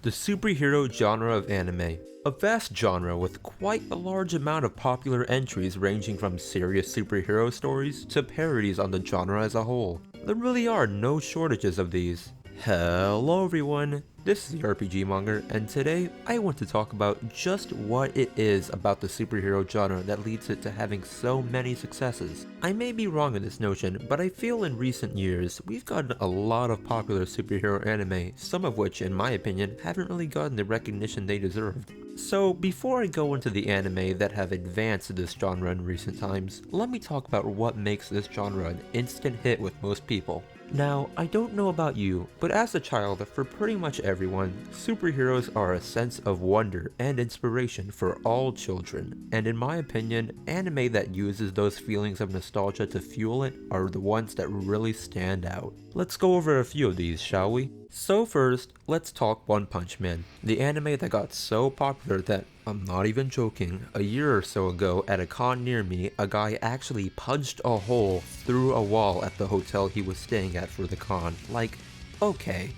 The superhero genre of anime. A vast genre with quite a large amount of popular entries ranging from serious superhero stories to parodies on the genre as a whole. There really are no shortages of these. Hello everyone, this is the RPG Monger, and today I want to talk about just what it is about the superhero genre that leads it to having so many successes. I may be wrong in this notion, but I feel in recent years we've gotten a lot of popular superhero anime, some of which in my opinion haven't really gotten the recognition they deserved. So before I go into the anime that have advanced this genre in recent times, let me talk about what makes this genre an instant hit with most people. Now, I don't know about you, but as a child, for pretty much everyone, superheroes are a sense of wonder and inspiration for all children, and in my opinion, anime that uses those feelings of nostalgia to fuel it are the ones that really stand out. Let's go over a few of these, shall we? So first, let's talk One Punch Man, the anime that got so popular that, I'm not even joking, a year or so ago at a con near me, a guy actually punched a hole through a wall at the hotel he was staying at for the con. Like, okay,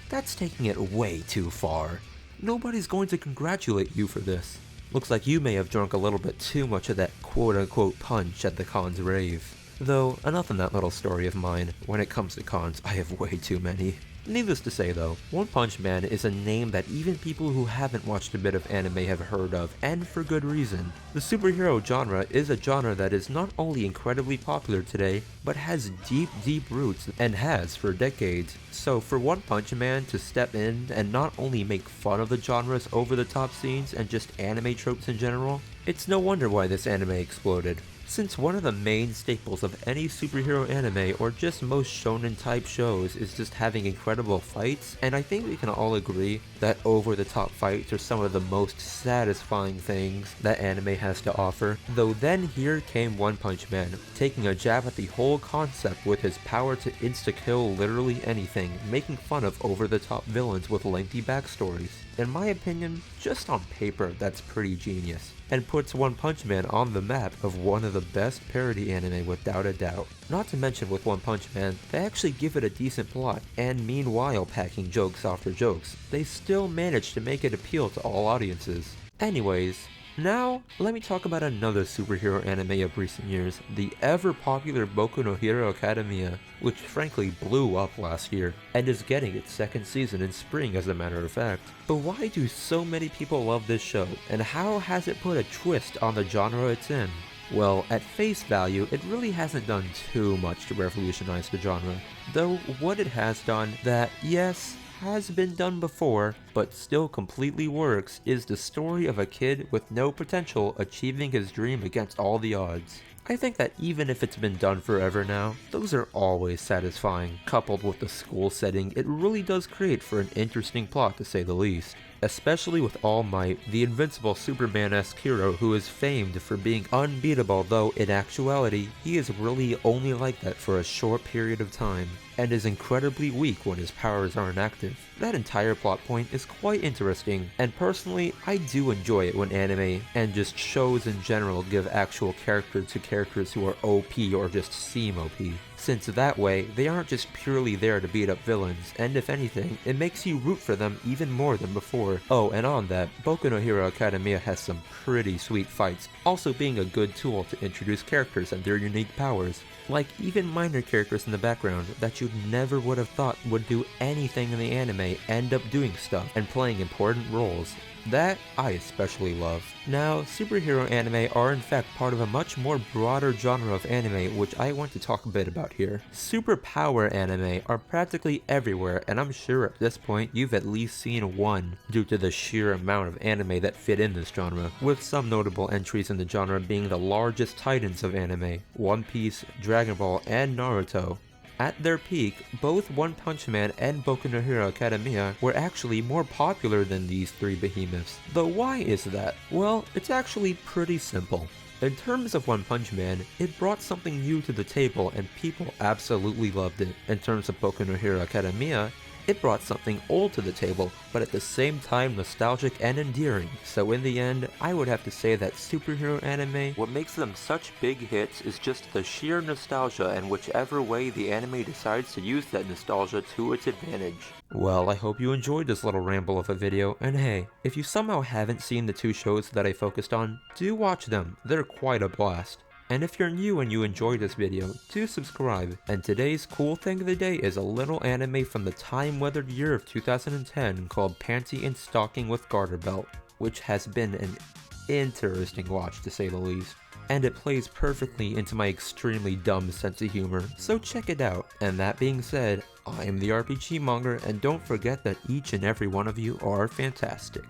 that's taking it way too far. Nobody's going to congratulate you for this. Looks like you may have drunk a little bit too much of that quote-unquote punch at the con's rave. Though, enough on that little story of mine. When it comes to cons, I have way too many. Needless to say though, One Punch Man is a name that even people who haven't watched a bit of anime have heard of, and for good reason. The superhero genre is a genre that is not only incredibly popular today, but has deep roots and has for decades. So for One Punch Man to step in and not only make fun of the genre's over-the-top scenes and just anime tropes in general, it's no wonder why this anime exploded. Since one of the main staples of any superhero anime or just most shonen type shows is just having incredible fights, and I think we can all agree that over-the-top fights are some of the most satisfying things that anime has to offer, though then here came One Punch Man, taking a jab at the whole concept with his power to insta-kill literally anything, making fun of over-the-top villains with lengthy backstories. In my opinion, just on paper that's pretty genius, and puts One Punch Man on the map of one of the best parody anime without a doubt. Not to mention with One Punch Man, they actually give it a decent plot, and meanwhile packing jokes after jokes, they still manage to make it appeal to all audiences. Anyways, now, let me talk about another superhero anime of recent years, the ever-popular Boku no Hero Academia, which frankly blew up last year, and is getting its second season in spring as a matter of fact. But why do so many people love this show, and how has it put a twist on the genre it's in? Well, at face value, it really hasn't done too much to revolutionize the genre, though what it has done that, yes, has been done before, but still completely works, is the story of a kid with no potential achieving his dream against all the odds. I think that even if it's been done forever now, those are always satisfying. Coupled with the school setting, it really does create for an interesting plot to say the least. Especially with All Might, the invincible Superman-esque hero who is famed for being unbeatable, though in actuality, he is really only like that for a short period of time, and is incredibly weak when his powers aren't active. That entire plot point is quite interesting, and personally, I do enjoy it when anime, and just shows in general, give actual character to characters who are OP or just seem OP. Since that way, they aren't just purely there to beat up villains, and if anything, it makes you root for them even more than before. Oh, and on that, Boku no Hero Academia has some pretty sweet fights, also being a good tool to introduce characters and their unique powers. Like even minor characters in the background that you never would have thought would do anything in the anime end up doing stuff and playing important roles. That I especially love. Now, superhero anime are in fact part of a much more broader genre of anime which I want to talk a bit about here. Superpower anime are practically everywhere, and I'm sure at this point you've at least seen one due to the sheer amount of anime that fit in this genre, with some notable entries in the genre being the largest titans of anime, One Piece, Dragon Ball, and Naruto. At their peak, both One Punch Man and Boku no Hero Academia were actually more popular than these three behemoths. Though why is that? Well, it's actually pretty simple. In terms of One Punch Man, it brought something new to the table and people absolutely loved it. In terms of Boku no Hero Academia, It brought something old to the table, but at the same time nostalgic and endearing, so in the end, I would have to say that superhero anime, what makes them such big hits is just the sheer nostalgia and whichever way the anime decides to use that nostalgia to its advantage. Well, I hope you enjoyed this little ramble of a video, and hey, if you somehow haven't seen the 2 shows that I focused on, do watch them, they're quite a blast. And if you're new and you enjoyed this video, do subscribe. And today's cool thing of the day is a little anime from the time-weathered year of 2010 called Panty and Stocking with Garterbelt, which has been an interesting watch to say the least. And it plays perfectly into my extremely dumb sense of humor, so check it out. And that being said, I am the RPG Monger, and don't forget that each and every one of you are fantastic.